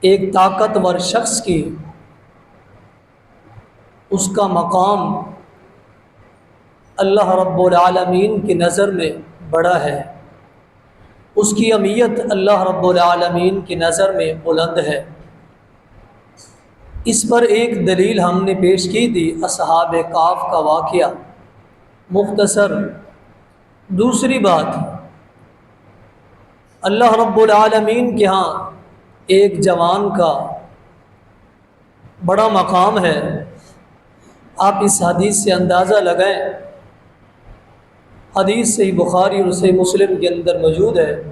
ایک طاقتور شخص کی اس کا مقام اللہ رب العالمین کی نظر میں بڑا ہے، اس کی اہمیت اللہ رب العالمین کی نظر میں بلند ہے۔ اس پر ایک دلیل ہم نے پیش کی تھی، اصحاب کہف کا واقعہ مختصر۔ دوسری بات، اللہ رب العالمین کے ہاں ایک جوان کا بڑا مقام ہے۔ آپ اس حدیث سے اندازہ لگائیں، حدیث صحیح بخاری اور صحیح مسلم کے اندر موجود ہے،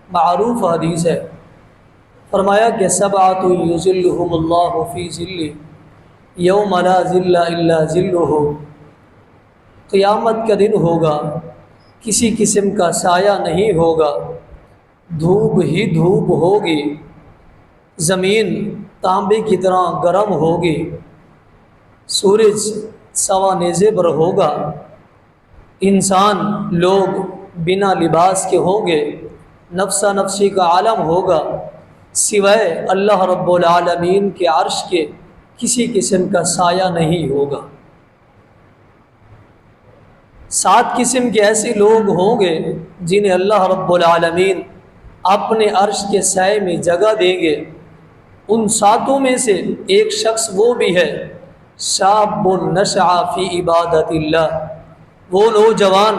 معروف حدیث ہے۔ فرمایا کہ سبعۃ یظلھم اللہ فی ظلہ یوم لا ظل الا ظلہ، قیامت کا دن ہوگا، کسی قسم کا سایہ نہیں ہوگا، دھوپ ہی دھوپ ہوگی، زمین تانبے کی طرح گرم ہوگی، سورج سوا نیزے پر ہوگا، انسان لوگ بنا لباس کے ہوں گے، نفسا نفسی کا عالم ہوگا، سوائے اللہ رب العالمین کے عرش کے کسی قسم کا سایہ نہیں ہوگا۔ 7 قسم کے ایسے لوگ ہوں گے جنہیں اللہ رب العالمین اپنے عرش کے سائے میں جگہ دیں گے۔ ان 7 میں سے ایک شخص وہ بھی ہے، شاب نشأ فی عبادت اللہ، وہ نوجوان،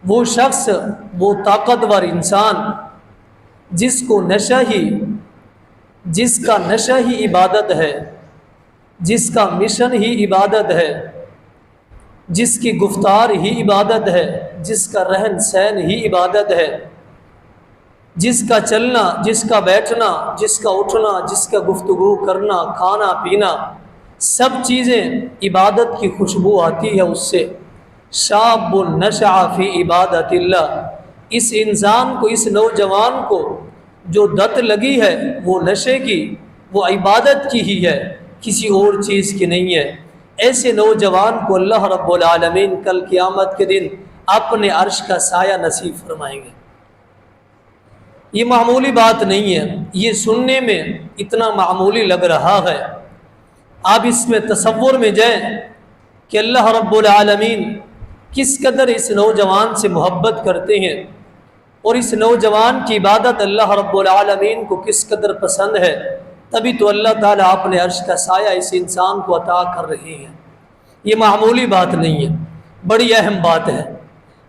وہ شخص، وہ طاقتور انسان جس کا نشہ ہی عبادت ہے، جس کا مشن ہی عبادت ہے، جس کی گفتار ہی عبادت ہے، جس کا رہن سہن ہی عبادت ہے، جس کا چلنا، جس کا بیٹھنا، جس کا اٹھنا، جس کا گفتگو کرنا، کھانا پینا، سب چیزیں عبادت کی خوشبو آتی ہے اس سے۔ شاب نشأ فی عبادت اللہ، اس انسان کو، اس نوجوان کو جو دت لگی ہے وہ نشے کی، وہ عبادت کی ہی ہے، کسی اور چیز کی نہیں ہے۔ ایسے نوجوان کو اللہ رب العالمین کل قیامت کے دن اپنے عرش کا سایہ نصیب فرمائیں گے۔ یہ معمولی بات نہیں ہے، یہ سننے میں اتنا معمولی لگ رہا ہے، آپ اس میں تصور میں جائیں کہ اللہ رب العالمین کس قدر اس نوجوان سے محبت کرتے ہیں، اور اس نوجوان کی عبادت اللہ رب العالمین کو کس قدر پسند ہے، تبھی تو اللہ تعالیٰ اپنے عرش کا سایہ اس انسان کو عطا کر رہے ہیں۔ یہ معمولی بات نہیں ہے، بڑی اہم بات ہے۔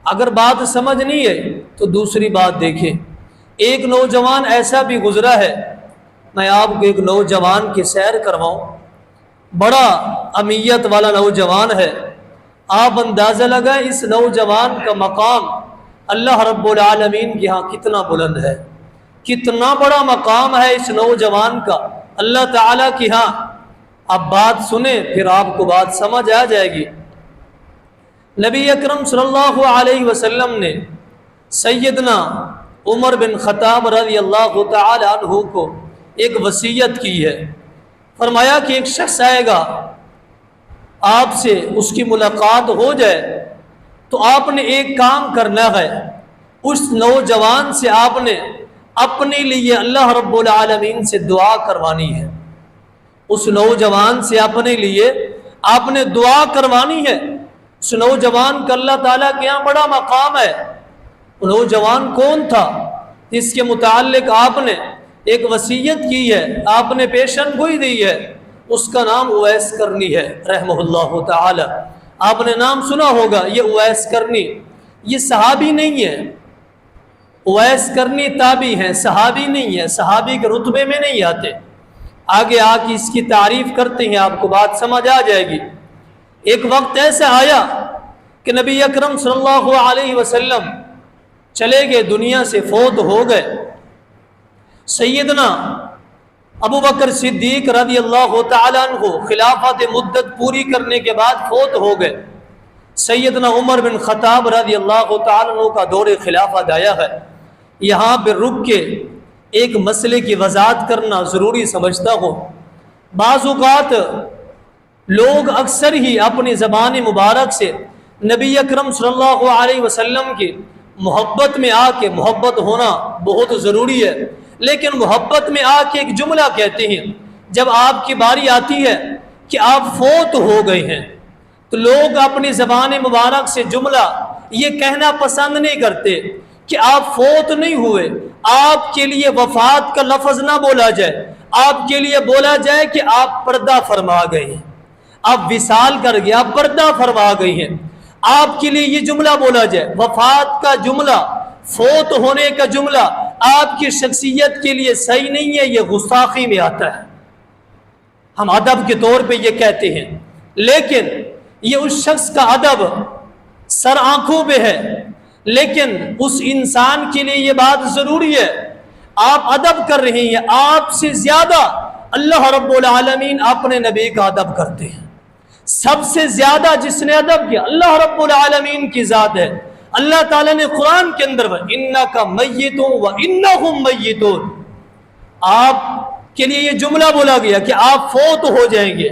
اگر بات سمجھنی ہے تو دوسری بات دیکھیں، ایک نوجوان ایسا بھی گزرا ہے، میں آپ کو ایک نوجوان کی سیر کرواؤں، بڑا اہمیت والا نوجوان ہے، آپ اندازہ لگائیں اس نوجوان کا مقام اللہ رب العالمین کے ہاں کتنا بلند ہے، کتنا بڑا مقام ہے اس نوجوان کا اللہ تعالیٰ کے ہاں۔ اب بات سنیں پھر آپ کو بات سمجھ آ جائے گی۔ نبی اکرم صلی اللہ علیہ وسلم نے سیدنا عمر بن خطاب رضی اللہ تعالی عنہ کو ایک وصیت کی ہے۔ فرمایا کہ ایک شخص آئے گا، آپ سے اس کی ملاقات ہو جائے تو آپ نے ایک کام کرنا ہے، اس نوجوان سے آپ نے اپنے لیے اللہ رب العالمین سے دعا کروانی ہے۔ اس نوجوان سے اپنے لیے آپ نے دعا کروانی ہے۔ اس نوجوان کا اللہ تعالیٰ کے یہاں بڑا مقام ہے۔ نوجوان کون تھا جس کے متعلق آپ نے ایک وصیت کی ہے، آپ نے پیشن گوئی دی ہے؟ اس کا نام اویس کرنی ہے رحمہ اللہ تعالی۔ آپ نے نام سنا ہوگا، یہ اویس کرنی، یہ صحابی نہیں ہے، اویس کرنی تابعی ہیں، صحابی نہیں ہے، صحابی کے رتبے میں نہیں آتے۔ آگے آ کے اس کی تعریف کرتے ہیں، آپ کو بات سمجھ آ جائے گی۔ ایک وقت ایسا آیا کہ نبی اکرم صلی اللہ علیہ وسلم چلے گئے، دنیا سے فوت ہو گئے۔ سیدنا ابو بکر صدیق رضی اللہ تعالیٰ عنہ خلافت مدت پوری کرنے کے بعد فوت ہو گئے۔ سیدنا عمر بن خطاب رضی اللہ تعالیٰ عنہ کا دور خلافت آیا ہے۔ یہاں پہ رک کے ایک مسئلے کی وضاحت کرنا ضروری سمجھتا ہوں۔ بعض اوقات لوگ اکثر ہی اپنی زبان مبارک سے نبی اکرم صلی اللہ علیہ وسلم کی محبت میں آ کے، محبت ہونا بہت ضروری ہے، لیکن محبت میں آ کے ایک جملہ کہتے ہیں، جب آپ کی باری آتی ہے کہ آپ فوت ہو گئے ہیں تو لوگ اپنی زبان مبارک سے جملہ یہ کہنا پسند نہیں کرتے کہ آپ فوت نہیں ہوئے، آپ کے لیے وفات کا لفظ نہ بولا جائے، آپ کے لیے بولا جائے کہ آپ پردہ فرما گئے ہیں، آپ وصال کر گئے، آپ پردہ فرما گئے ہیں، آپ کے لیے یہ جملہ بولا جائے۔ وفات کا جملہ، فوت ہونے کا جملہ آپ کی شخصیت کے لیے صحیح نہیں ہے، یہ گستاخی میں آتا ہے۔ ہم ادب کے طور پہ یہ کہتے ہیں، لیکن یہ اس شخص کا ادب سر آنکھوں پہ ہے، لیکن اس انسان کے لیے یہ بات ضروری ہے، آپ ادب کر رہے ہیں، آپ سے زیادہ اللہ رب العالمین اپنے نبی کا ادب کرتے ہیں۔ سب سے زیادہ جس نے ادب کیا اللہ رب العالمین کی ذات ہے۔ اللہ تعالیٰ نے قرآن کے اندر اِنَّكَ مَيِّتٌ وَإِنَّهُمْ مَيِّتُونَ، آپ کے لیے یہ جملہ بولا گیا کہ آپ فوت ہو جائیں گے،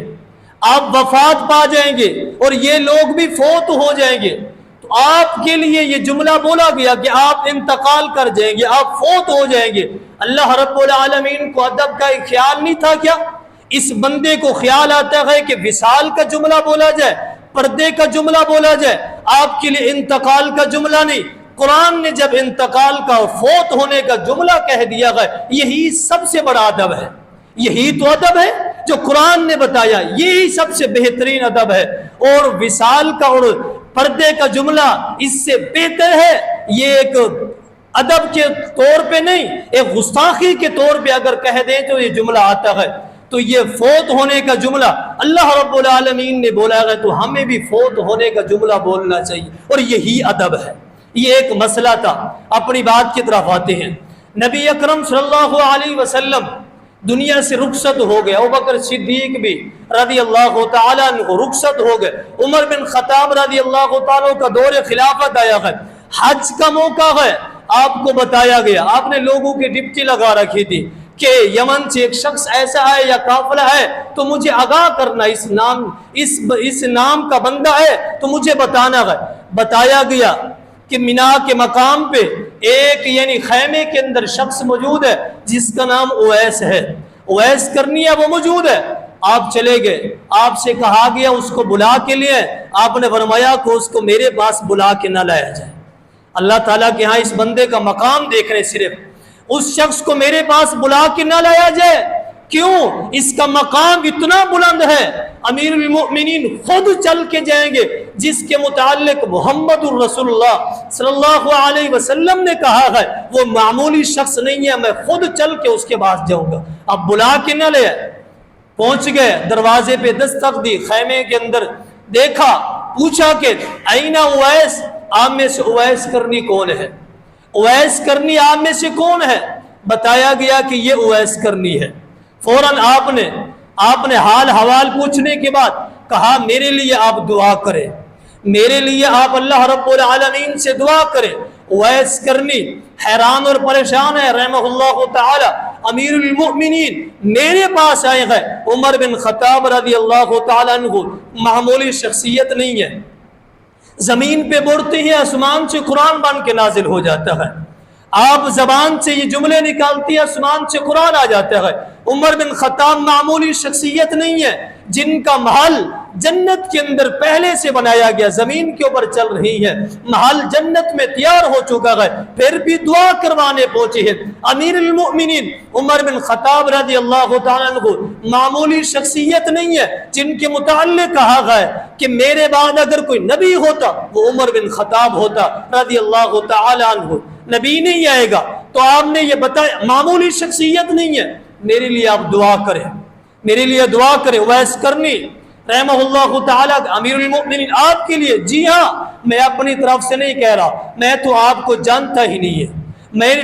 آپ وفات پا جائیں گے اور یہ لوگ بھی فوت ہو جائیں گے، تو آپ کے لیے یہ جملہ بولا گیا کہ آپ انتقال کر جائیں گے، آپ فوت ہو جائیں گے۔ اللہ رب العالمین کو ادب کا ایک خیال نہیں تھا کیا؟ اس بندے کو خیال آتا ہے کہ وصال کا جملہ بولا جائے، پردے کا جملہ بولا جائے، آپ کے لیے انتقال کا جملہ نہیں۔ قرآن نے جب انتقال کا، فوت ہونے کا جملہ کہہ دیا ہے، یہی سب سے بڑا ادب ہے، یہی تو ادب ہے جو قرآن نے بتایا، یہی سب سے بہترین ادب ہے۔ اور وصال کا اور پردے کا جملہ اس سے بہتر ہے، یہ ایک ادب کے طور پہ نہیں، ایک گستاخی کے طور پہ اگر کہہ دیں تو یہ جملہ آتا ہے۔ تو یہ فوت ہونے کا جملہ اللہ رب العالمین نے بولا ہے، تو ہمیں بھی فوت ہونے کا جملہ بولنا چاہیے، اور یہی ادب ہے۔ یہ ایک مسئلہ تھا۔ اپنی بات کی طرف آتے ہیں۔ نبی اکرم صلی اللہ علیہ وسلم دنیا سے رخصت ہو گئے، ابوبکر صدیق بھی رضی اللہ تعالیٰ عنہ رخصت ہو گئے، عمر بن خطاب رضی اللہ تعالیٰ کا دور خلافت آیا ہے، حج کا موقع ہے، آپ کو بتایا گیا، آپ نے لوگوں کی ڈپٹی لگا رکھی تھی کہ یمن سے ایک شخص ایسا ہے یا قافلہ ہے تو مجھے آگاہ کرنا، اس نام کا بندہ ہے تو مجھے بتانا ہے۔ بتایا گیا کہ مینا کے مقام پہ ایک یعنی خیمے کے اندر شخص موجود ہے جس کا نام اویس ہے، اویس کرنی ہے، وہ موجود ہے۔ آپ چلے گئے، آپ سے کہا گیا اس کو بلا کے لیے، آپ نے فرمایا کہ اس کو میرے پاس بلا کے نہ لایا جائے، اللہ تعالیٰ کے ہاں اس بندے کا مقام دیکھ رہے، صرف اس شخص کو میرے پاس بلا کے نہ لایا جائے، کیوں؟ اس کا مقام اتنا بلند ہے، امیر المؤمنین خود چل کے جائیں گے، جس کے متعلق محمد الرسول اللہ صلی اللہ علیہ وسلم نے کہا ہے وہ معمولی شخص نہیں ہے، میں خود چل کے اس کے پاس جاؤں گا۔ اب بلا کے نہ لے، پہنچ گئے، دروازے پہ دستک دی، خیمے کے اندر دیکھا، پوچھا کہ اینا اویس، آپ میں سے اویس کرنی کون ہے؟ اویس کرنی آپ میں سے کون ہے؟ بتایا گیا کہ یہ اویس کرنی ہے۔ فوراً آپ نے حال حوال پوچھنے کے بعد کہا میرے لیے آپ دعا کریں، میرے لیے آپ اللہ رب العالمین سے دعا کریں۔ اویس کرنی حیران اور پریشان ہے، رحمہ اللہ تعالی، امیر المؤمنین میرے پاس آئے ہیں، عمر بن خطاب رضی اللہ تعالی عنہ معمولی شخصیت نہیں ہے، زمین پہ بڑھتے ہیں، آسمان سے قرآن بن کے نازل ہو جاتا ہے، آپ زبان سے یہ جملے نکالتی ہیں، آسمان سے قرآن آ جاتا ہے۔ عمر بن خطاب معمولی شخصیت نہیں ہے، جن کا محل جنت کے اندر پہلے سے بنایا گیا، زمین کے اوپر چل رہی ہے، محل جنت میں تیار ہو چکا ہے، پھر بھی دعا کروانے پہنچے ہیں۔ امیر المؤمنین عمر بن خطاب رضی اللہ تعالیٰ عنہ معمولی شخصیت نہیں ہے، جن کے متعلق کہا گیا کہ میرے بعد اگر کوئی نبی ہوتا وہ عمر بن خطاب ہوتا رضی اللہ تعالیٰ عنہ، نبی نہیں آئے گا، تو آپ نے یہ بتایا معمولی شخصیت نہیں ہے، میرے لیے آپ دعا کریں، میرے لیے دعا کریں۔ اویس کرنی رحمہ اللہ تعالیٰ امیر المؤمنین آپ کے لیے، جی ہاں، میں اپنی طرف سے نہیں کہہ رہا، میں تو آپ کو جانتا ہی نہیں ہے،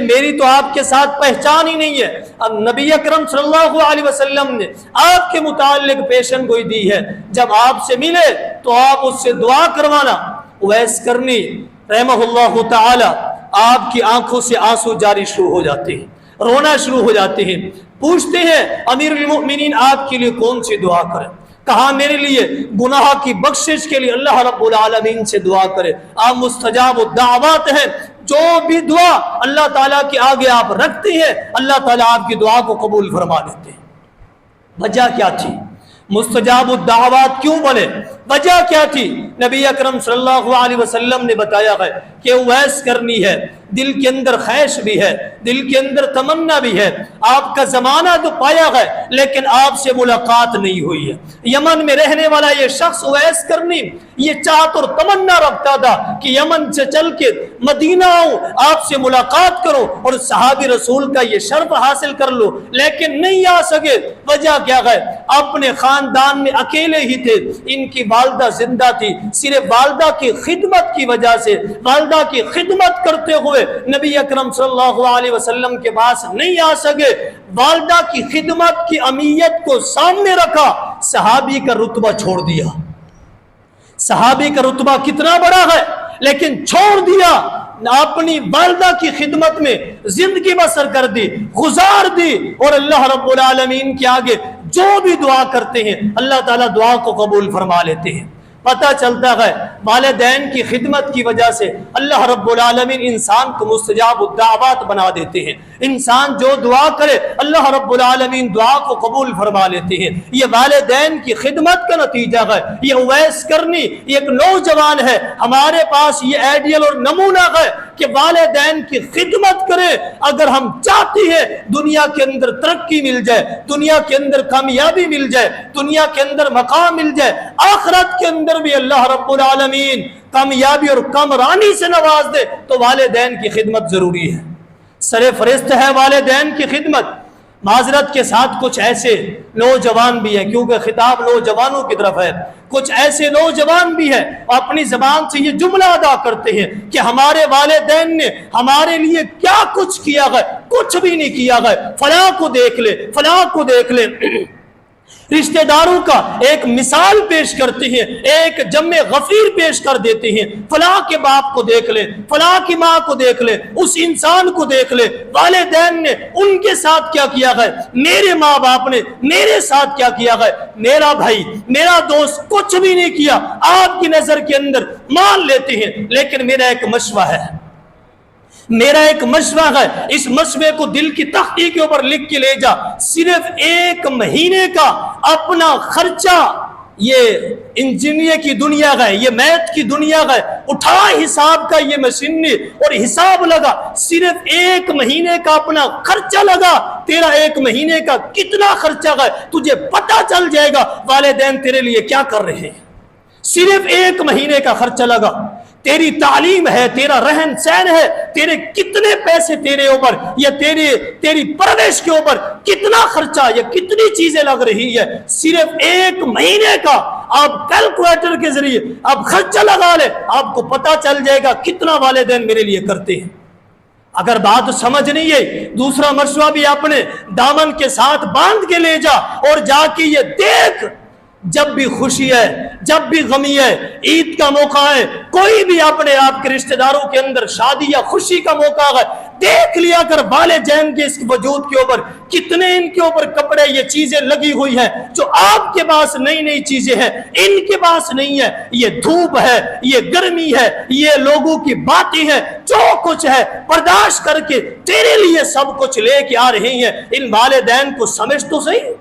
میری تو آپ کے ساتھ پہچان ہی نہیں ہے۔ اب نبی اکرم صلی اللہ علیہ وسلم نے آپ کے متعلق پیشن گوئی دی ہے، جب آپ سے ملے تو آپ اس سے دعا کروانا۔ اویس کرنی رحمہ اللہ تعالی آپ کی آنکھوں سے آنسو جاری شروع ہو جاتے ہیں، رونا شروع ہو جاتے ہیں، پوچھتے ہیں امیر المؤمنین آپ کے لیے کون سی دعا کریں؟ کہا میرے لیے گناہ کی بخشش کے لیے اللہ رب العالمین سے دعا کرے، آپ مستجاب الدعوات ہیں، جو بھی دعا اللہ تعالیٰ کے آگے آپ رکھتے ہیں اللہ تعالیٰ آپ کی دعا کو قبول فرما لیتے ہیں۔ وجہ کیا تھی؟ مستجاب الدعوات کیوں بولے؟ وجہ کیا تھی؟ نبی اکرم صلی اللہ علیہ وسلم نے بتایا ہے کہ اویس کرنی ہے، دل کے اندر خواہش بھی ہے، دل کے اندر تمنا بھی ہے، آپ کا زمانہ تو پایا ہے لیکن آپ سے ملاقات نہیں ہوئی ہے۔ یمن میں رہنے والا یہ شخص اویس کرنی یہ چاہت اور تمنا رکھتا تھا کہ یمن سے چل کے مدینہ آؤں، آپ سے ملاقات کرو اور صحابی رسول کا یہ شرف حاصل کر لو، لیکن نہیں آ سکے۔ وجہ کیا ہے؟ اپنے خاندان میں اکیلے ہی تھے، ان کی والدہ زندہ تھی، صرف والدہ کی خدمت کی وجہ سے، والدہ کی خدمت کرتے ہوئے نبی اکرم صلی اللہ علیہ وسلم کے پاس نہیں آ سکے۔ والدہ کی خدمت کی اہمیت کو سامنے رکھا، صحابی کا رتبہ چھوڑ دیا۔ صحابی کا رتبہ کتنا بڑا ہے لیکن چھوڑ دیا، اپنی والدہ کی خدمت میں زندگی بسر کر دی، گزار دی، اور اللہ رب العالمین کے آگے جو بھی دعا کرتے ہیں اللہ تعالیٰ دعا کو قبول فرما لیتے ہیں۔ پتہ چلتا ہے والدین کی خدمت کی وجہ سے اللہ رب العالمین انسان کو مستجاب الدعوات بنا دیتے ہیں۔ انسان جو دعا کرے اللہ رب العالمین دعا کو قبول فرما لیتے ہیں۔ یہ والدین کی خدمت کا نتیجہ ہے۔ یہ اویس کرنی یہ ایک نوجوان ہے، ہمارے پاس یہ آئیڈیل اور نمونہ ہے کہ والدین کی خدمت کرے۔ اگر ہم چاہتے ہیں دنیا کے اندر ترقی مل جائے، دنیا کے اندر کامیابی مل جائے، دنیا کے اندر مقام مل جائے، آخرت کے اندر بھی اللہ رب العالمین کامیابی اور کامرانی سے نواز دے، تو والدین کی خدمت ضروری ہے، سر فہرست ہے والدین کی خدمت۔ معذرت کے ساتھ کچھ ایسے نوجوان بھی ہیں، کیونکہ خطاب نوجوانوں کی طرف ہے، کچھ ایسے نوجوان بھی ہیں اپنی زبان سے یہ جملہ ادا کرتے ہیں کہ ہمارے والدین نے ہمارے لیے کیا کچھ کیا ہے، کچھ بھی نہیں کیا ہے، فلاں کو دیکھ لے، فلاں کو دیکھ لے۔ رشتہ داروں کا ایک مثال پیش کرتے ہیں، ایک جمع غفیر پیش کر دیتے ہیں، فلاں کے باپ کو دیکھ لے، فلاں کی ماں کو دیکھ لے، اس انسان کو دیکھ لے، والدین نے ان کے ساتھ کیا کیا ہے، میرے ماں باپ نے میرے ساتھ کیا کیا ہے، میرا بھائی میرا دوست کچھ بھی نہیں کیا، آپ کی نظر کے اندر مان لیتے ہیں۔ لیکن میرا ایک مشورہ ہے، میرا ایک مشورہ ہے، اس مشورے کو دل کی تختی کے اوپر لکھ کے لے جا، صرف 1 مہینے کا اپنا خرچہ، یہ انجینئر کی دنیا ہے، یہ میتھ کی دنیا ہے، اٹھا حساب کا یہ مشینری اور حساب لگا، صرف 1 مہینے کا اپنا خرچہ لگا، تیرا 1 مہینے کا کتنا خرچہ ہے تجھے پتہ چل جائے گا والدین تیرے لیے کیا کر رہے ہیں۔ صرف 1 مہینے کا خرچہ لگا، تیری تعلیم ہے، تیرا رہن سہن ہے، تیرے کتنے پیسے تیرے اوپر یا تیری پرورش کے اوپر کتنا خرچہ یا کتنی چیزیں لگ رہی ہے، صرف 1 مہینے کا آپ کیلکولیٹر کے ذریعے آپ خرچہ لگا لے، آپ کو پتا چل جائے گا کتنا والدین میرے لیے کرتے ہیں۔ اگر بات سمجھ نہیں ہے، دوسرا مشورہ بھی اپنے دامن کے ساتھ باندھ کے لے جا اور جا کے یہ دیکھ، جب بھی خوشی ہے، جب بھی غمی ہے، عید کا موقع ہے، کوئی بھی اپنے آپ کے رشتہ داروں کے اندر شادی یا خوشی کا موقع ہے، دیکھ لیا کر والدین کے اس وجود کے اوپر کتنے ان کے اوپر کپڑے یہ چیزیں لگی ہوئی ہیں جو آپ کے پاس نئی نئی چیزیں ہیں، ان کے پاس نہیں ہے، یہ دھوپ ہے، یہ گرمی ہے، یہ لوگوں کی باتیں ہیں، جو کچھ ہے برداشت کر کے تیرے لیے سب کچھ لے کے آ رہے ہیں۔ ان والدین کو سمجھ تو صحیح،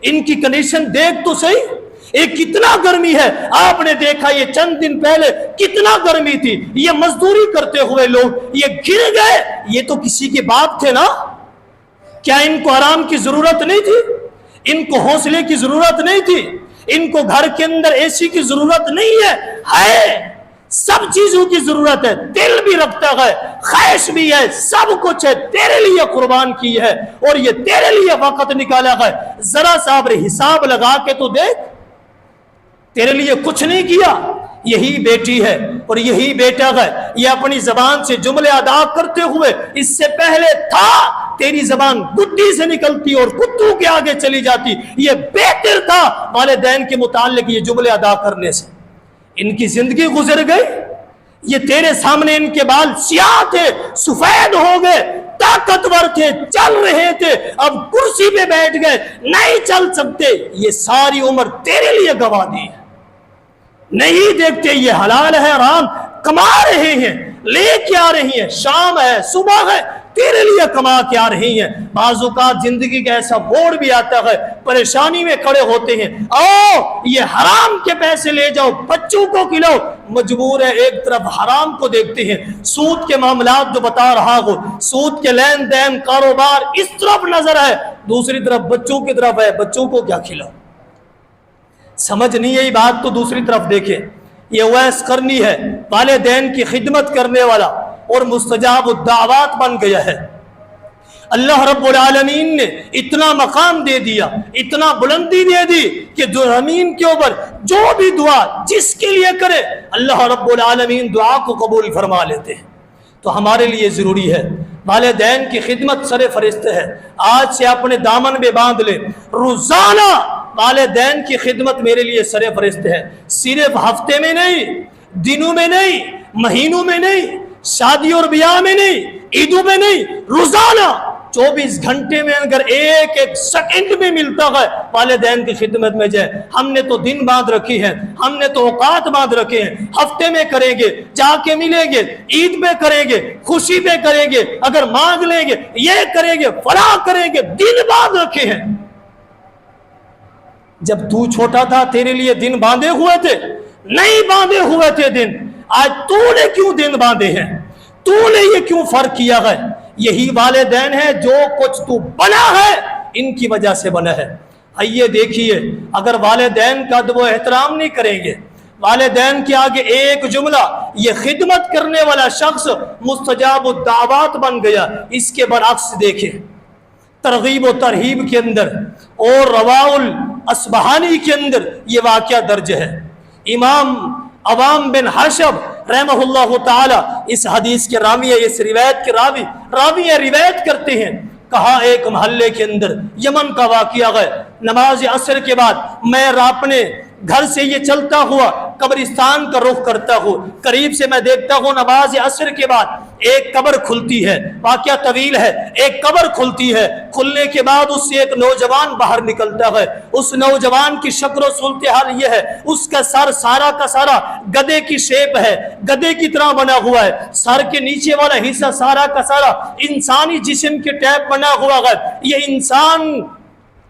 ان کی کنڈیشن دیکھ تو صحیح، ایک کتنا گرمی ہے، آپ نے دیکھا یہ چند دن پہلے کتنا گرمی تھی، یہ مزدوری کرتے ہوئے لوگ یہ گر گئے، یہ تو کسی کے باپ تھے نا، کیا ان کو آرام کی ضرورت نہیں تھی، ان کو حوصلے کی ضرورت نہیں تھی، ان کو گھر کے اندر اے سی کی ضرورت نہیں ہے، سب چیزوں کی ضرورت ہے، دل بھی رکھتا ہے، خواہش بھی ہے، سب کچھ ہے، تیرے لیے قربان کی ہے اور یہ تیرے لیے وقت نکالا ہے، ذرا سا حساب لگا کے تو دیکھ، تیرے لیے کچھ نہیں کیا۔ یہی بیٹی ہے اور یہی بیٹا ہے، یہ اپنی زبان سے جملے ادا کرتے ہوئے اس سے پہلے تھا تیری زبان گڈی سے نکلتی اور کتوں کے آگے چلی جاتی، یہ بہتر تھا والدین کے متعلق یہ جملے ادا کرنے سے۔ ان کی زندگی گزر گئی، یہ تیرے سامنے ان کے بال سیاہ تھے، سفید ہو گئے، طاقتور تھے، چل رہے تھے، اب کرسی پہ بیٹھ گئے، نہیں چل سکتے، یہ ساری عمر تیرے لیے گوا دی ہے، نہیں دیکھتے یہ حلال ہے حرام کما رہے ہیں، لے کے آ رہی ہیں، شام ہے، صبح ہے، تیرے لیے کما کے آ رہی ہیں۔ بعض اوقات زندگی کا ایسا موڑ بھی آتا ہے، پریشانی میں کھڑے ہوتے ہیں، آؤ یہ حرام کے پیسے لے جاؤ، بچوں کو کھلاؤ، مجبور ہے ایک طرف حرام کو دیکھتے ہیں، سود کے معاملات جو بتا رہا ہو، سود کے لین دین کاروبار اس طرف نظر ہے، دوسری طرف بچوں کی طرف ہے، بچوں کو کیا کھلاؤ؟ سمجھ نہیں ہے بات تو دوسری طرف دیکھیں۔ یہ اویس قرنی ہے، والدین کی خدمت کرنے والا اور مستجاب الدعوات بن گیا ہے۔ اللہ رب العالمین نے اتنا مقام دے دیا، اتنا بلندی دے دی کہ جو زمین کے اوپر جو بھی دعا جس کے لیے کرے اللہ رب العالمین دعا کو قبول فرما لیتے ہیں۔ تو ہمارے لیے ضروری ہے والدین کی خدمت سر فرست ہے۔ آج سے اپنے دامن میں باندھ لے، روزانہ والدین کی خدمت میرے لیے سر فرست ہے، صرف ہفتے میں نہیں، دنوں میں نہیں، مہینوں میں نہیں، شادی اور بیاہ میں نہیں، عیدوں میں نہیں، روزانہ 24 گھنٹے میں اگر ایک ایک سیکنڈ میں ملتا ہے والدین کی خدمت میں جائے۔ ہم نے تو دن باندھ رکھی ہیں، ہم نے تو اوقات باندھ رکھے ہیں، ہفتے میں کریں گے، جا کے ملیں گے، عید پہ کریں گے، خوشی پہ کریں گے، اگر مانگ لیں گے، یہ کریں گے، فلاں کریں گے، دن باندھ رکھے ہیں۔ جب تو چھوٹا تھا تیرے لیے دن باندھے ہوئے تھے؟ نہیں باندھے ہوئے تھے دن۔ آج تو نے کیوں دن باندھے ہیں؟ تو نے یہ کیوں فرق کیا ہے؟ یہی والدین ہے، جو کچھ تو بنا ہے ان کی وجہ سے بنا ہے۔ آئیے دیکھیے، اگر والدین کا ادب و احترام نہیں کریں گے، والدین کے آگے ایک جملہ، یہ خدمت کرنے والا شخص مستجاب الدعوات بن گیا۔ اس کے برعکس دیکھیں، ترغیب و ترہیب کے اندر اور رواء الاصبہانی کے اندر یہ واقعہ درج ہے۔ امام عوام بن حشب رحمہ اللہ تعالی اس حدیث کے راوی ہے، اس روایت کے راوی روایت کرتے ہیں، کہا ایک محلے کے اندر یمن کا واقعہ ہے، نماز عصر کے بعد میں اپنے گھر سے یہ چلتا ہوا قبرستان کا رخ کرتا ہوں، قریب سے میں دیکھتا ہوں نماز عصر کے بعد ایک قبر کھلتی ہے، واقعہ طویل ہے، ایک قبر کھلتی ہے، کھلنے کے بعد اس سے ایک نوجوان باہر نکلتا ہے۔ اس نوجوان کی شکل و صورتحال یہ ہے، اس کا سر سارا کا سارا گدھے کی شیپ ہے، گدھے کی طرح بنا ہوا ہے، سر کے نیچے والا حصہ سارا کا سارا انسانی جسم کے ٹائپ بنا ہوا ہے۔ یہ انسان،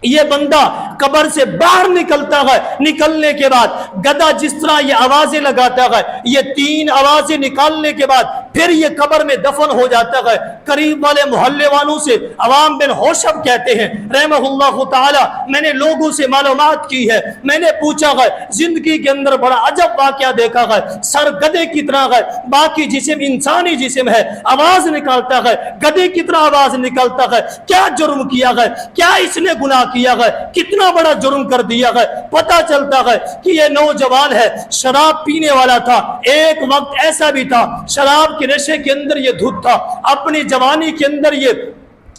یہ بندہ قبر سے باہر نکلتا ہے، نکلنے کے بعد گدھا جس طرح یہ آوازیں لگاتا ہے، یہ 3 آوازیں نکالنے کے بعد پھر یہ قبر میں دفن ہو جاتا ہے۔ قریب والے محلے والوں سے عوام بن حشب کہتے ہیں رحمہ اللہ تعالی، میں نے لوگوں سے معلومات کی ہے، میں نے پوچھا ہے، زندگی کے اندر بڑا عجب واقعہ دیکھا ہے، سر گدھے کی طرح ہے، باقی جسم انسانی جسم ہے، آواز نکالتا ہے، گدھے کی طرح آواز نکالتا ہے۔ کیا جرم کیا ہے؟ کیا اس نے گناہ کیا ہے؟ کتنا بڑا جرم کر دیا ہے؟ پتہ چلتا ہے کہ یہ نوجوان ہے، شراب پینے والا تھا، ایک وقت ایسا بھی تھا شراب کے نشے کے اندر یہ دھت تھا، اپنی جوانی کے اندر یہ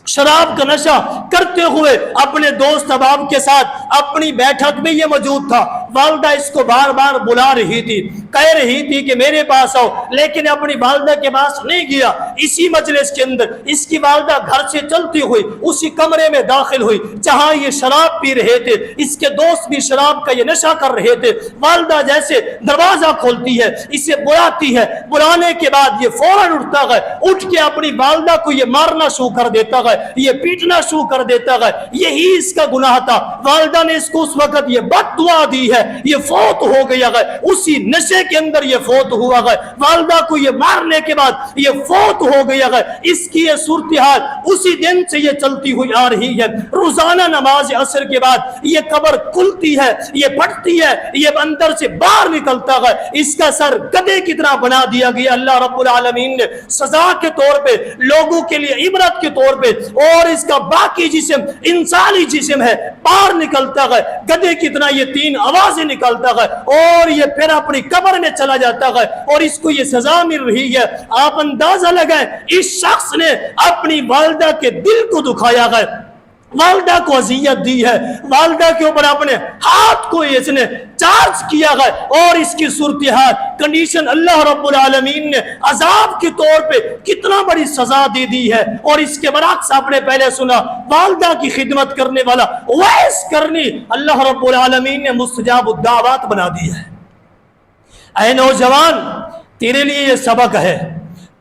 شراب کا نشہ کرتے ہوئے اپنے دوست احباب کے ساتھ اپنی بیٹھک میں یہ موجود تھا۔ والدہ اس کو بار بار بلا رہی تھی، کہہ رہی تھی کہ میرے پاس آؤ، لیکن اپنی والدہ کے پاس نہیں گیا۔ اسی مجلس کے اندر اس کی والدہ گھر سے چلتی ہوئی اسی کمرے میں داخل ہوئی جہاں یہ شراب پی رہے تھے، اس کے دوست بھی شراب کا یہ نشہ کر رہے تھے۔ والدہ جیسے دروازہ کھولتی ہے، اسے بلاتی ہے، بلانے کے بعد یہ فوراً اٹھتا ہے، اٹھ کے اپنی والدہ کو یہ مارنا شروع کر دیتا ہے، یہ پیٹنا شروع کر دیتا ہے۔ یہی اس کا گناہ تھا، والدہ نے اس کو اس وقت یہ بد دعا دی ہے، یہ فوت ہو گیا ہے، اسی نشے کے اندر یہ فوت ہوا ہے، والدہ کو یہ مارنے کے بعد یہ فوت ہو گیا ہے۔ اس کی یہ صورتحال اسی دن سے یہ چلتی ہوئی آ رہی ہے۔ روزانہ نماز عصر کے بعد یہ قبر کھلتی ہے، یہ پھٹتی ہے، یہ اندر سے باہر نکلتا ہے، اس کا سر گدھے کی طرح بنا دیا گیا۔ اللہ رب العالمین نے سزا کے طور پہ، لوگوں کے لیے عبرت کے طور پہ، اور اس کا باقی جسم انسانی جسم ہے، باہر نکلتا ہے، گدھے کی طرح یہ 3 آوازیں نکالتا ہے اور یہ پھر اپنی قبر میں چلا جاتا ہے اور اس کو یہ سزا مل رہی ہے۔ آپ اندازہ لگائیں، اس شخص نے اپنی والدہ کے دل کو دکھایا ہے، والدہ کو اذیت دی ہے، والدہ کے اوپر اپنے ہاتھ کو اس نے چارج کیا ہے، اور اس کی صورتحال کنڈیشن اللہ رب العالمین نے عذاب کے طور پہ کتنا بڑی سزا دے دی ہے۔ اور اس کے برعکس آپ نے پہلے سنا، والدہ کی خدمت کرنے والا اویس قرنی اللہ رب العالمین نے مستجاب الدعوات بنا دی ہے۔ اے نوجوان، تیرے لیے یہ سبق ہے،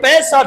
65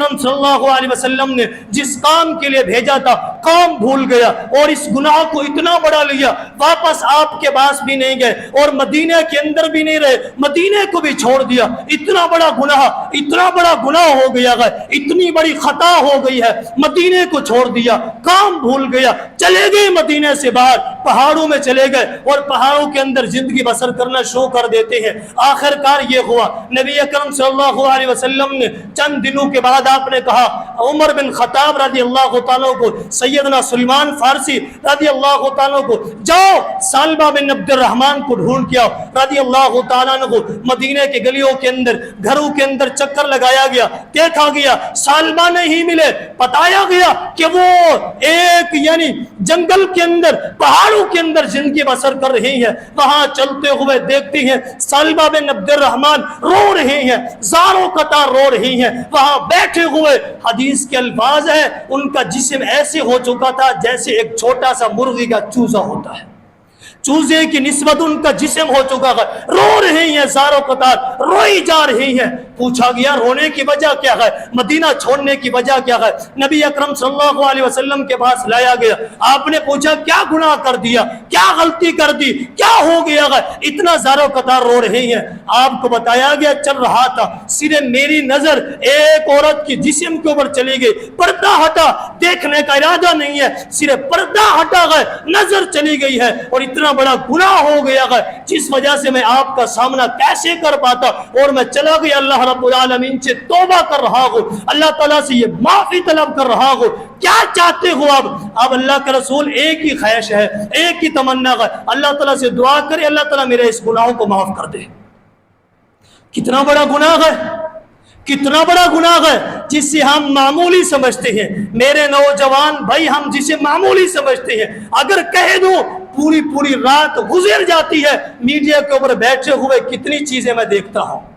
اکرم صلی اللہ علیہ وسلم نے جس کام کے لیے بھیجا تھا کام بھول گیا اور اس گناہ کو اتنا بڑا لیا، واپس آپ کے پاس بھی نہیں گئے اور مدینہ کے اندر بھی نہیں رہے، مدینہ کو بھی چھوڑ دیا۔ اتنا بڑا گناہ ہو گیا ہے، اتنی بڑی خطا ہو گئی ہے، مدینہ کو چھوڑ دیا، کام بھول گیا، چلے گئے مدینہ سے باہر، پہاڑوں میں چلے گئے اور پہاڑوں کے اندر زندگی بسر کرنا شروع کر دیتے ہیں۔ آخر کار یہ ہوا، نبی اکرم صلی اللہ علیہ وسلم نے چند دنوں کے بعد آپ نے کہا عمر بن خطاب رضی اللہ تعالیٰ کو، سیدنا سلمان فارسی رضی اللہ تعالیٰ کو، جاؤ سالبہ بن عبد الرحمن کو ڈھونڈ کے آؤ رضی اللہ تعالیٰ کو۔ مدینہ کے گلیوں کے اندر، گھروں کے اندر چکر لگایا گیا، دیکھا گیا سالبہ نہیں ملے، بتایا گیا کہ وہ ایک جنگل کے اندر، پہاڑوں کے اندر زندگی بسر کر رہی ہے۔ وہاں چلتے ہوئے دیکھتی ہیں سالبہ بن عبد الرحمن رو رہے ہیں، زاروں قطار رو رہی ہیں، وہاں بیٹھے ہوئے، حدیث کے الفاظ ہے ان کا جسم ایسے ہو چکا تھا جیسے ایک چھوٹا سا مرغی کا چوزا ہوتا ہے، چوزے کی نسبت ان کا جسم ہو چکا ہے، رو رہی ہیں زاروں قطار، روئی جا رہی ہیں۔ پوچھا گیا رونے کی وجہ کیا ہے، مدینہ چھوڑنے کی وجہ کیا ہے؟ نبی اکرم صلی اللہ علیہ وسلم کے پاس لایا گیا، آپ نے پوچھا کیا گناہ کر دیا، کیا غلطی کر دی، کیا ہو گیا ہے اتنا زاروں قطار رو رہی ہیں؟ آپ کو بتایا گیا چل رہا تھا، صرف میری نظر ایک عورت کی جسم کے اوپر چلی گئی، پردہ ہٹا، دیکھنے کا ارادہ نہیں ہے، صرف پردہ ہٹا گئے، نظر چلی گئی ہے، اور اتنا بڑا گناہ ہو گیا ہے جس وجہ سے میں آپ کا سامنا کیسے کر پاتا، اور میں چلا گیا اللہ رب العالمین سے توبہ کر رہا ہوں، اللہ تعالیٰ سے یہ معافی طلب کر رہا ہوں، کیا چاہتے ہو اب اللہ کے رسول ایک ہی خواہش ہے، ایک ہی تمنا ہے، اللہ تعالیٰ سے دعا کرے اللہ تعالیٰ میرے اس گناہوں کو معاف کر دے۔ کتنا بڑا گناہ ہے، کتنا بڑا گناہ ہے جس سے ہم معمولی سمجھتے ہیں، میرے نوجوان بھائی، ہم جسے معمولی سمجھتے ہیں، اگر کہہ دوں پوری رات گزر جاتی ہے میڈیا کے اوپر بیٹھے ہوئے، کتنی چیزیں میں دیکھتا ہوں،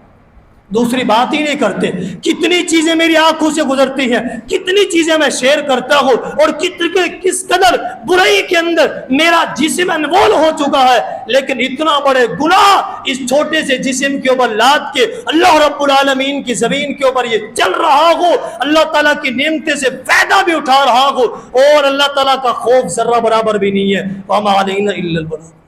دوسری بات ہی نہیں کرتے، کتنی چیزیں میری آنکھوں سے گزرتی ہیں، کتنی چیزیں میں شیئر کرتا ہوں، اور کس قدر برائی کے اندر میرا جسم انوول ہو چکا ہے، لیکن اتنا بڑے گناہ اس چھوٹے سے جسم کے اوپر لاد کے اللہ رب العالمین کی زمین کے اوپر یہ چل رہا ہو، اللہ تعالیٰ کی نعمتیں سے فائدہ بھی اٹھا رہا ہو، اور اللہ تعالیٰ کا خوف ذرہ برابر بھی نہیں ہے۔ وَمَا عَلَيْنَا إِلَّا الْبَلَاغُ۔